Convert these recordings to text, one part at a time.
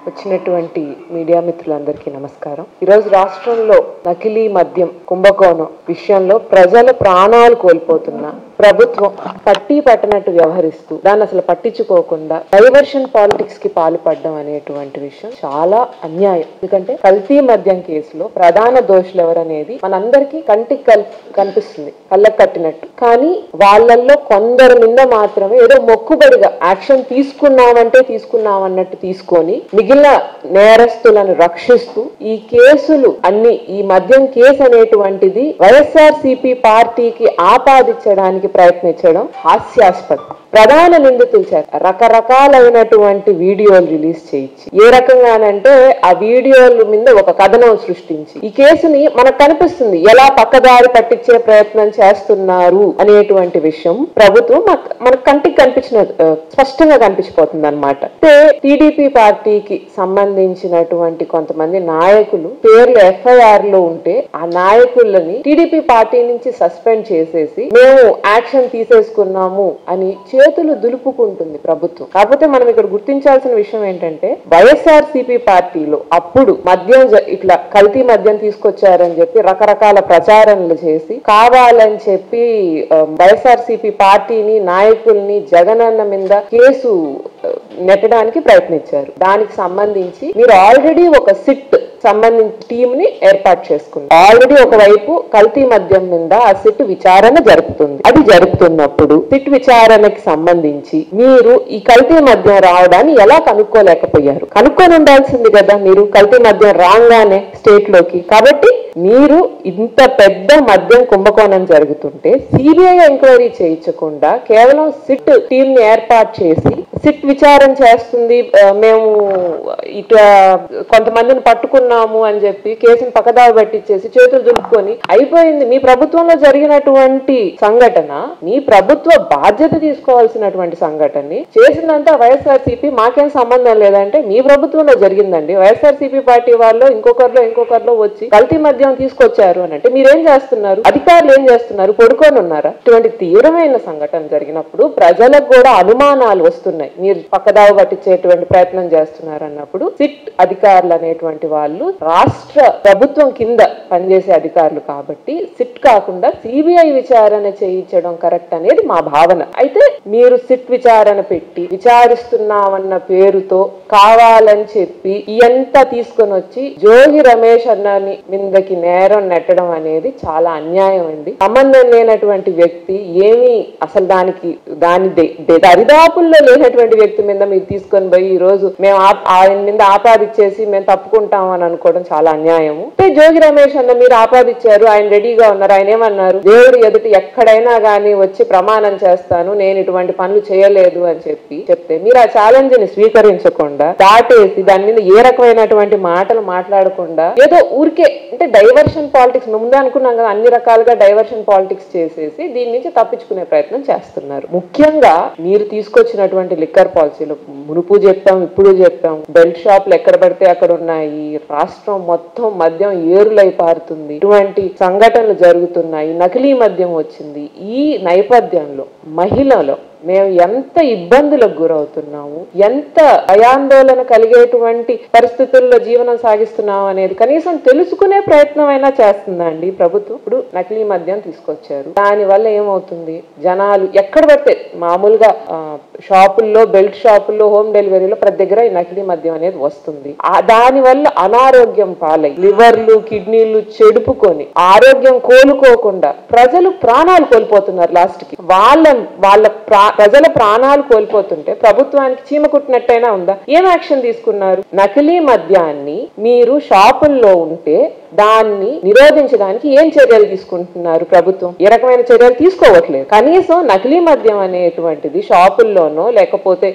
వచ్చినటువంటి మీడియా మిత్రులందరికీ నమస్కారం. ఈరోజు రాష్ట్రంలో నకిలీ మద్యం కుంభకోణం విషయంలో ప్రజల ప్రాణాలు కోల్పోతున్నా ప్రభుత్వం పట్టి పట్టనట్టు వ్యవహరిస్తూ దాన్ని అసలు పట్టించుకోకుండా డైవర్షన్ పాలిటిక్స్ కి పాల్పడడం అనేటువంటి విషయం చాలా అన్యాయం. ఎందుకంటే కల్తీ మద్యం కేసులో ప్రధాన దోషులు ఎవరనేది మనందరికీ కంటికి కనిపిస్తుంది, కళ్ళకు కట్టినట్టు. కానీ వాళ్ళల్లో కొందరి మీద మాత్రమే ఏదో మొక్కుబడిగా యాక్షన్ తీసుకున్నామన్నట్టు తీసుకొని మిగిలిన నేరస్తులను రక్షిస్తూ ఈ కేసులు అన్ని ఈ మద్యం కేసు అనేటువంటిది వైఎస్ఆర్సీపీ పార్టీకి ఆపాదించడానికి ప్రయత్నించడం హాస్యాస్పదం. ప్రధాన నిందితులు చేత రకరకాలైనటువంటి వీడియోలు రిలీజ్ చేయించి ఏ రకంగానంటే ఆ వీడియోల మీద ఒక కథనం సృష్టించి ఈ కేసుని మనకు కనిపిస్తుంది ఎలా పక్కదారి పట్టించే ప్రయత్నం చేస్తున్నారు అనేటువంటి విషయం ప్రభుత్వం మనకు కంటికి స్పష్టంగా కనిపించిపోతుంది అనమాట. టీడీపీ పార్టీకి సంబంధించినటువంటి కొంతమంది నాయకులు పేర్లు ఎఫ్ఐఆర్ లో ఉంటే ఆ నాయకులని టీడీపీ పార్టీ నుంచి సస్పెండ్ చేసేసి మేము యాక్షన్ తీసేసుకున్నాము అని చేతులు దులుపుకుంటుంది ప్రభుత్వం. కాకపోతే మనం ఇక్కడ గుర్తించాల్సిన విషయం ఏంటంటే వైఎస్ఆర్సీపీ పార్టీలో అప్పుడు మద్యం ఇట్లా కల్తీ మద్యం తీసుకొచ్చారని చెప్పి రకరకాల ప్రచారణలు చేసి కావాలని చెప్పి వైఎస్ఆర్సీపీ పార్టీని నాయకుల్ని జగనన్న మీద కేసు నెట్టడానికి ప్రయత్నించారు. దానికి సంబంధించి మీరు ఆల్రెడీ ఒక సిట్ సంబంధించిన టీమ్ ని ఏర్పాటు చేసుకున్నారు. ఆల్రెడీ ఒకవైపు కల్తీ మద్యం మీద ఆ సిట్ విచారణ జరుపుతుంది. అది జరుపుతున్నప్పుడు సిట్ విచారణకి సంబంధించి మీరు ఈ కల్తీ మద్యం రావడాన్ని ఎలా కనుక్కోలేకపోయారు? కనుక్కొని ఉండాల్సింది కదా మీరు కల్తీ మద్యం రాగానే స్టేట్ లోకి. కాబట్టి మీరు ఇంత పెద్ద మద్యం కుంభకోణం జరుగుతుంటే సిబిఐ ఎంక్వైరీ చేయించకుండా కేవలం సిట్ టీమ్ ని ఏర్పాటు చేసి సిట్ విచారణ చేస్తుంది, మేము ఇటు కొంతమందిని పట్టుకున్నాము అని చెప్పి కేసుని పక్కదావ పెట్టించేసి చేతులు దులుపుకొని అయిపోయింది. మీ ప్రభుత్వంలో జరిగినటువంటి సంఘటన మీ ప్రభుత్వ బాధ్యత తీసుకోవాల్సినటువంటి సంఘటనని చేసిందంతా వైఎస్ఆర్సీపీ, మాకేం సంబంధం లేదంటే మీ ప్రభుత్వంలో జరిగిందండి. వైఎస్ఆర్సీపీ పార్టీ వాళ్ళు ఇంకొకరిలో వచ్చి కల్తీ మద్యం తీసుకొచ్చారు అని అంటే మీరేం చేస్తున్నారు? అధికారులు ఏం చేస్తున్నారు? పడుకొని ఉన్నారా? ఇటువంటి తీవ్రమైన సంఘటన జరిగినప్పుడు ప్రజలకు కూడా అనుమానాలు వస్తున్నాయి. మీరు పక్కదావ పట్టించేటువంటి ప్రయత్నం చేస్తున్నారు అన్నప్పుడు సిట్ అధికారులు అనేటువంటి వాళ్ళు రాష్ట్ర ప్రభుత్వం కింద పనిచేసే అధికారులు కాబట్టి సిట్ కాకుండా సిబిఐ విచారణ చేయించడం కరెక్ట్ అనేది మా భావన. అయితే మీరు సిట్ విచారణ పెట్టి విచారిస్తున్నామన్న పేరుతో కావాలని చెప్పి ఇదంతా తీసుకొని వచ్చి జోగి రమేష్ అన్నని మీదకి నేరం నెట్టడం అనేది చాలా అన్యాయం అండి. సంబంధం లేనటువంటి వ్యక్తి ఏమి అసలు దాని దరిదాపుల్లో లేనటువంటి వ్యక్తి మీద మీరు తీసుకొని పోయి ఈ రోజు మేము ఆయన మీద ఆపాదించేసి మేము తప్పుకుంటాం అని అనుకోవడం చాలా అన్యాయము. జోగి రమేష్ అన్న మీరు ఆపాదించారు, ఆయన రెడీగా ఉన్నారు. ఆయన ఏమన్నారు? దేవుడు ఎదుటి ఎక్కడైనా గానీ వచ్చి ప్రమాణం చేస్తాను, నేను ఇటువంటి పనులు చేయలేదు అని చెప్తే మీరు ఆ ఛాలెంజ్ ని స్వీకరించకుండా దాటేసి దాని మీద ఏ రకమైనటువంటి మాటలు మాట్లాడకుండా ఏదో ఊరికే అంటే డైవర్షన్ పాలిటిక్స్ ముందే అనుకున్నాం కదా, అన్ని రకాలుగా డైవర్షన్ పాలిటిక్స్ చేసేసి దీని నుంచి తప్పించుకునే ప్రయత్నం చేస్తున్నారు. ముఖ్యంగా మీరు తీసుకొచ్చినటువంటి లిక్కర్ పాలసీలు మునుపు చెప్పాం, ఇప్పుడు చెప్పాం, బెల్ట్ షాప్లు ఎక్కడ పడితే అక్కడ ఉన్నాయి, రాష్ట్రం మొత్తం మద్యం ఏరులై పారుతుంది, ఇటువంటి సంఘటనలు జరుగుతున్నాయి, నకిలీ మద్యం వచ్చింది. ఈ నేపథ్యంలో మహిళలు మేము ఎంత ఇబ్బందులకు గురవుతున్నాము, ఎంత భయాందోళన కలిగేటువంటి పరిస్థితుల్లో జీవనం సాగిస్తున్నాము అనేది కనీసం తెలుసుకునే ప్రయత్నం అయినా చేస్తుందా అండి ప్రభుత్వం? ఇప్పుడు నకిలీ మద్యం తీసుకొచ్చారు, దాని వల్ల ఏమవుతుంది? జనాలు ఎక్కడ పడితే మామూలుగా షాపుల్లో, బెల్ట్ షాపుల్లో, హోమ్ డెలివరీలో ప్రతి దగ్గర ఈ నకిలీ మద్యం అనేది వస్తుంది. దాని వల్ల అనారోగ్యం పాలై లివర్లు, కిడ్నీలు చెడుపుకొని ఆరోగ్యం కోలుకోకుండా ప్రజలు ప్రాణాలు కోల్పోతున్నారు. లాస్ట్ కి వాళ్ళ ప్రజల ప్రాణాలు కోల్పోతుంటే ప్రభుత్వానికి చీమ కుట్టినట్టయినా ఉందా? ఏం యాక్షన్ తీసుకున్నారు? నకిలీ మద్యాన్ని మీరు షాపుల్లో ఉంటే దాన్ని నిరోధించడానికి ఏం చర్యలు తీసుకుంటున్నారు ప్రభుత్వం? ఏ రకమైన చర్యలు తీసుకోవట్లేదు. కనీసం నకిలీ మద్యం అనేటువంటిది షాపుల్లోనో లేకపోతే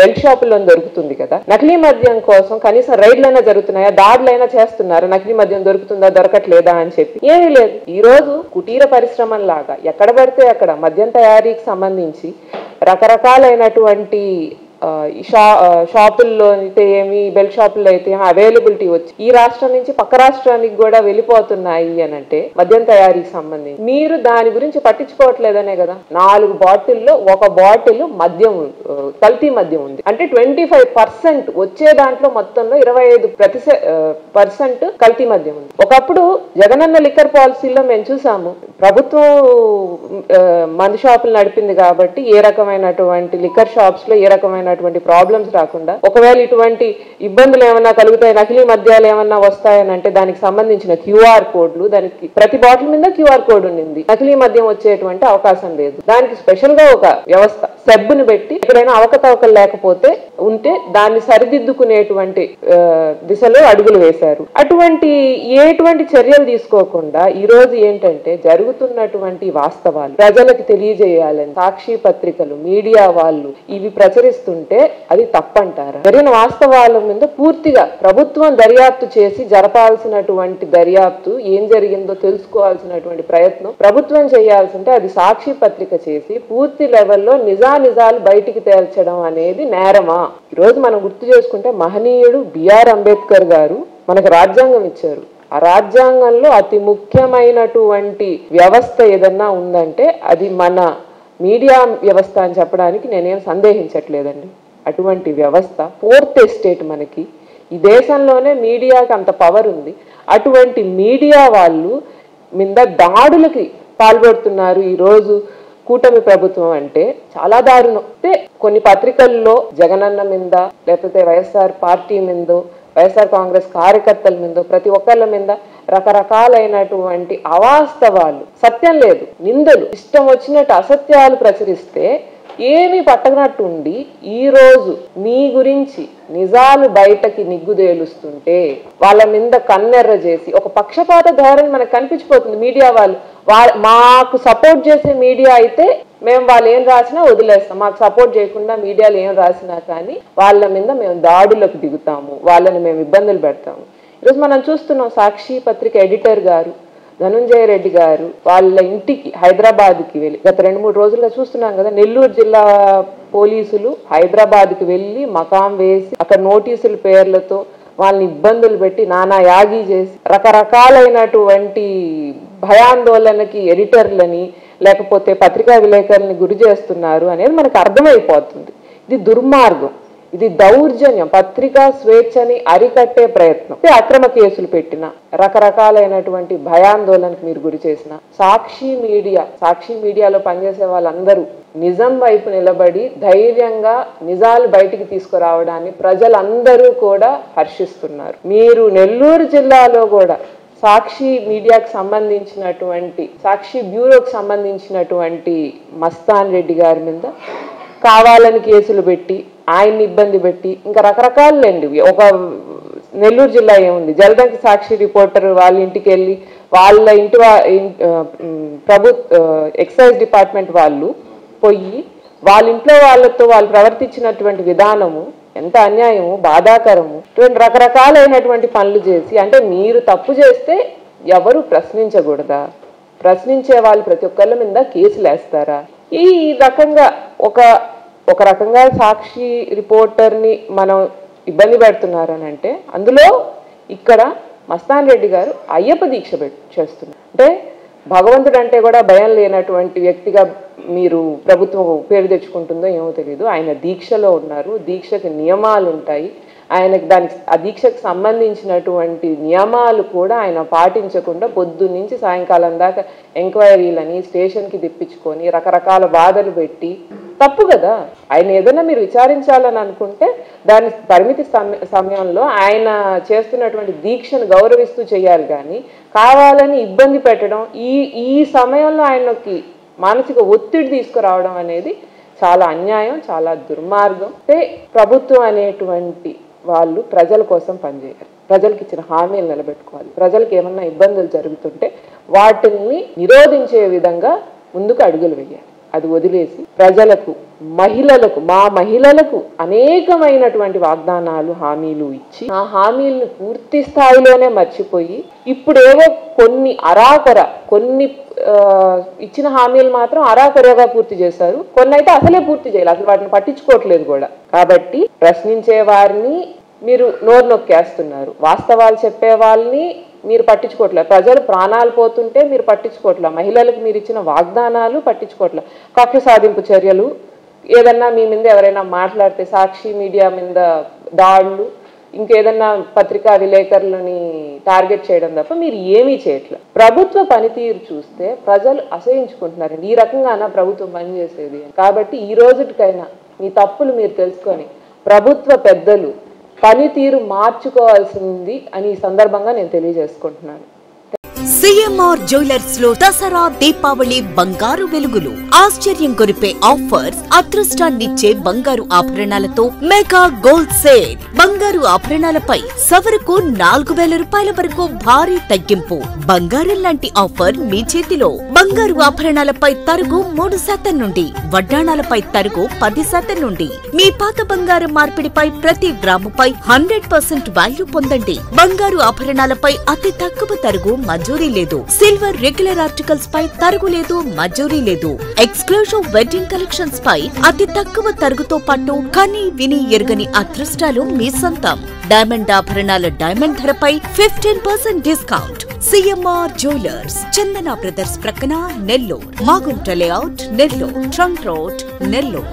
బెల్ట్ షాపుల్లో దొరుకుతుంది కదా, నకిలీ మద్యం కోసం కనీసం రైడ్లైనా జరుగుతున్నాయా, దాడులైనా చేస్తున్నారా? నకిలీ మద్యం దొరుకుతుందా, దొరకట్లేదా అని చెప్పి ఏమీ లేదు. ఈ రోజు కుటీర పరిశ్రమలాగా ఎక్కడ పడితే అక్కడ మద్యం తయారీకి సంబంధించి రకరకాలైనటువంటి ఈ షాపుల్లో అయితే ఏమి, బెల్ట్ షాపుల్లో అయితే ఏమి అవైలబిలిటీ వచ్చి ఈ రాష్ట్రం నుంచి పక్క రాష్ట్రానికి కూడా వెళ్ళిపోతున్నాయి అని అంటే మద్యం తయారీకి సంబంధించి మీరు దాని గురించి పట్టించుకోవట్లేదనే కదా. 4 బాటిల్లో 1 బాటిల్ మద్యం, కల్తీ మద్యం ఉంది అంటే 25% వచ్చే దాంట్లో మొత్తంలో 25% కల్తీ మద్యం ఉంది. ఒకప్పుడు జగనన్న లిక్కర్ పాలసీలో మేము చూసాము, ప్రభుత్వం మందు షాపులు నడిపింది కాబట్టి ఏ రకమైనటువంటి లిక్కర్ షాప్స్ లో ఏ రకమైనటువంటి ప్రాబ్లమ్స్ రాకుండా, ఒకవేళ ఇటువంటి ఇబ్బందులు ఏమన్నా కలుగుతాయి, నకిలీ మద్యాలు ఏమన్నా వస్తాయని అంటే దానికి సంబంధించిన క్యూఆర్ కోడ్లు, దానికి ప్రతి బాటిల్ మీద క్యూఆర్ కోడ్ ఉండింది. నకిలీ మద్యం వచ్చేటువంటి అవకాశం లేదు. దానికి స్పెషల్ గా ఒక వ్యవస్థ సెబ్బుని పెట్టి ఎక్కడైనా అవకతవకలు లేకపోతే ఉంటే దాన్ని సరిదిద్దుకునేటువంటి దిశలో అడుగులు వేశారు. ఎటువంటి చర్యలు తీసుకోకుండా ఈ రోజు ఏంటంటే జరుగుతున్నటువంటి వాస్తవాలు ప్రజలకు తెలియజేయాలని సాక్షి పత్రికలు, మీడియా వాళ్ళు ఇవి ప్రచురిస్తుంటే అది తప్పంటారా? జరిగిన వాస్తవాల మీద పూర్తిగా ప్రభుత్వం దర్యాప్తు చేసి జరపాల్సినటువంటి దర్యాప్తు, ఏం జరిగిందో తెలుసుకోవాల్సినటువంటి ప్రయత్నం ప్రభుత్వం చేయాల్సింటే అది సాక్షి పత్రిక చేసి పూర్తి లెవెల్లో నిజాలు బయటికి తేల్చడం అనేది నేరమా? ఈరోజు మనం గుర్తు చేసుకుంటే మహనీయుడు బిఆర్ అంబేద్కర్ గారు మనకు రాజ్యాంగం ఇచ్చారు. ఆ రాజ్యాంగంలో అతి ముఖ్యమైనటువంటి వ్యవస్థ ఏదన్నా ఉందంటే అది మన మీడియా వ్యవస్థ అని చెప్పడానికి నేనేం సందేహించట్లేదండి. అటువంటి వ్యవస్థ 4th ఎస్టేట్ మనకి ఈ దేశంలోనే మీడియాకి అంత పవర్ ఉంది. అటువంటి మీడియా వాళ్ళు మీద దాడులకి పాల్పడుతున్నారు ఈరోజు కూటమి ప్రభుత్వం అంటే చాలా దారుణం. అంటే కొన్ని పత్రికల్లో జగనన్న మీద, లేకపోతే వైఎస్ఆర్ పార్టీ మీదో, వైఎస్ఆర్ కాంగ్రెస్ కార్యకర్తల మీద, ప్రతి ఒక్కళ్ళ మీద రకరకాలైనటువంటి అవాస్తవాలు, సత్యం లేదు, నిందలు, ఇష్టం వచ్చినట్టు అసత్యాలు ప్రచురిస్తే ఏమీ పట్టనట్టుండి ఈరోజు మీ గురించి నిజాలు బయటకి నిగ్గుదేలుస్తుంటే వాళ్ళ మీద కన్నెర్ర చేసి ఒక పక్షపాత ధోరణి మనకు కనిపించిపోతుంది. మీడియా వాళ్ళు మాకు సపోర్ట్ చేసే మీడియా అయితే మేము వాళ్ళు ఏం రాసినా వదిలేస్తాం, మాకు సపోర్ట్ చేయకుండా మీడియాలు ఏం రాసినా కానీ వాళ్ళ మీద మేము దాడులకు దిగుతాము, వాళ్ళని మేము ఇబ్బందులు పెడతాము. ఈరోజు మనం చూస్తున్నాం సాక్షి పత్రిక ఎడిటర్ గారు ధనుంజయ రెడ్డి గారు వాళ్ళ ఇంటికి హైదరాబాద్కి వెళ్ళి గత 2-3 రోజులుగా చూస్తున్నాం కదా, నెల్లూరు జిల్లా పోలీసులు హైదరాబాద్కి వెళ్ళి మకాం వేసి అక్కడ నోటీసుల పేర్లతో వాళ్ళని ఇబ్బందులు పెట్టి నానా యాగి చేసి రకరకాలైనటువంటి భయాందోళనకి ఎడిటర్లని లేకపోతే పత్రికా విలేకరులని గురి చేస్తున్నారు అనేది మనకు అర్థమైపోతుంది. ఇది దుర్మార్గం, ఇది దౌర్జన్యం, పత్రికా స్వేచ్ఛని అరికట్టే ప్రయత్నం. అక్రమ కేసులు పెట్టిన, రకరకాలైనటువంటి భయాందోళనకు మీరు గురి చేసిన సాక్షి మీడియాలో పనిచేసే వాళ్ళందరూ నిజం వైపు నిలబడి ధైర్యంగా నిజాలు బయటికి తీసుకురావడాన్ని ప్రజలందరూ కూడా హర్షిస్తున్నారు. మీరు నెల్లూరు జిల్లాలో కూడా సాక్షి మీడియాకు సంబంధించినటువంటి, సాక్షి బ్యూరోకి సంబంధించినటువంటి మస్తాన్ రెడ్డి గారి మీద కావాలని కేసులు పెట్టి ఆయన్ని ఇబ్బంది పెట్టి ఇంకా రకరకాలండి. ఒక నెల్లూరు జిల్లా ఏముంది, జలదంకి సాక్షి రిపోర్టర్ వాళ్ళ ఇంటికి వెళ్ళి వాళ్ళ ఎక్సైజ్ డిపార్ట్మెంట్ వాళ్ళు పోయి వాళ్ళ ఇంట్లో వాళ్ళతో వాళ్ళు ప్రవర్తించినటువంటి విధానము ఎంత అన్యాయము, బాధాకరము. ఇటువంటి రకరకాలైనటువంటి పనులు చేసి అంటే మీరు తప్పు చేస్తే ఎవరు ప్రశ్నించకూడదా? ప్రశ్నించే వాళ్ళు ప్రతి ఒక్కళ్ళ మీద కేసులు వేస్తారా? ఈ రకంగా ఒక రకంగా సాక్షి రిపోర్టర్ని మనం ఇబ్బంది పెడుతున్నారని అంటే అందులో ఇక్కడ మస్తాన్ రెడ్డి గారు అయ్యప్ప దీక్ష చేస్తున్నారు. అంటే భగవంతుడు అంటే కూడా భయం లేనటువంటి వ్యక్తిగా మీరు ప్రభుత్వం పేరు తెచ్చుకుంటుందో ఏమో తెలియదు. ఆయన దీక్షలో ఉన్నారు, దీక్షకి నియమాలు ఉంటాయి. ఆయనకి ఆ దీక్షకు సంబంధించినటువంటి నియమాలు కూడా ఆయన పాటించకుండా పొద్దున్న నుంచి సాయంకాలం దాకా ఎంక్వైరీలని స్టేషన్కి తెప్పించుకొని రకరకాల బాధలు పెట్టి తప్పు కదా. ఆయన ఏదైనా మీరు విచారించాలని అనుకుంటే దాని పరిమితి సమయంలో ఆయన చేస్తున్నటువంటి దీక్షను గౌరవిస్తూ చేయాలి. కానీ కావాలని ఇబ్బంది పెట్టడం, ఈ సమయంలో ఆయనకి మానసిక ఒత్తిడి తీసుకురావడం అనేది చాలా అన్యాయం, చాలా దుర్మార్గం. ప్రభుత్వం అనేటువంటి వాళ్ళు ప్రజల కోసం పనిచేయాలి, ప్రజలకు ఇచ్చిన హామీలు నిలబెట్టుకోవాలి. ప్రజలకు ఏమన్నా ఇబ్బందులు జరుగుతుంటే వాటిని నిరోధించే విధంగా ముందుకు అడుగులు వేయాలి. అది వదిలేసి ప్రజలకు, మహిళలకు, మా మహిళలకు అనేకమైనటువంటి వాగ్దానాలు, హామీలు ఇచ్చి ఆ హామీలను పూర్తి స్థాయిలోనే మర్చిపోయి ఇప్పుడేవో కొన్ని కొన్ని ఇచ్చిన హామీలు మాత్రం అరాకొరగా పూర్తి చేశారు, కొన్ని అయితే అసలే పూర్తి చేయాలి, అసలు వాటిని పట్టించుకోవట్లేదు కూడా. కాబట్టి ప్రశ్నించే వారిని మీరు నోరు నొక్కేస్తున్నారు, వాస్తవాలు చెప్పే వాళ్ళని మీరు పట్టించుకోవట్లేదు, ప్రజలు ప్రాణాలు పోతుంటే మీరు పట్టించుకోవట్లేదు, మహిళలకు మీరు ఇచ్చిన వాగ్దానాలు పట్టించుకోవట్లేదు, కక్ష సాధింపు చర్యలు, ఏదన్నా మీ మీద ఎవరైనా మాట్లాడితే సాక్షి మీడియా మీద దాడులు, ఇంకేదన్నా పత్రికా విలేకరులని టార్గెట్ చేయడం తప్ప మీరు ఏమీ చేయట్లేదు. ప్రభుత్వ పనితీరు చూస్తే ప్రజలు అసహించుకుంటున్నారండి. ఈ రకంగానా ప్రభుత్వం పనిచేసేది? కాబట్టి ఈ రోజుకైనా మీ తప్పులు మీరు తెలుసుకొని ప్రభుత్వ పెద్దలు పనితీరు మార్చుకోవాల్సింది అని ఈ సందర్భంగా నేను తెలియజేసుకుంటున్నాను. సిఎంఆర్ జ్యువెలర్స్ లో దసరా దీపావళి బంగారు వెలుగులు, ఆశ్చర్యం కొరిపే ఆఫర్స్, అదృష్టాన్నిచ్చే బంగారు ఆభరణాలతో మెగా గోల్డ్ సేల్. బంగారు ఆభరణాలపై సవరకు 4000 రూపాయల వరకు భారీ తగ్గింపు. బంగారం లాంటి ఆఫర్ మీ చేతిలో. బంగారు ఆభరణాలపై తరుగు 3% నుండి, వడ్డాణాలపై తరుగు 10% నుండి. మీ పాత బంగారం మార్పిడిపై ప్రతి గ్రాముపై 100% వాల్యూ పొందండి. బంగారు ఆభరణాలపై అతి తక్కువ తరుగు మంజూరీ లేదు. సిల్వర్ రెగ్యులర్ ఆర్టికల్స్ పై తరుగు లేదు, మంజూరీ లేదు. ఎక్స్క్లూజివ్ వెడ్డింగ్ కలెక్షన్స్ పై అతి తక్కువ తరుగుతో పాటు కని విని ఎరుగని అదృష్టాలు మీ సొంతం. డైమండ్ ఆభరణాల డైమండ్ ధరపై 15% డిస్కౌంట్. సిఎంఆర్ జ్యువెలర్స్, చందన బ్రదర్స్ ప్రక్కన, Nellore. Magunta layout, Nellore. Trunk road, Nellore.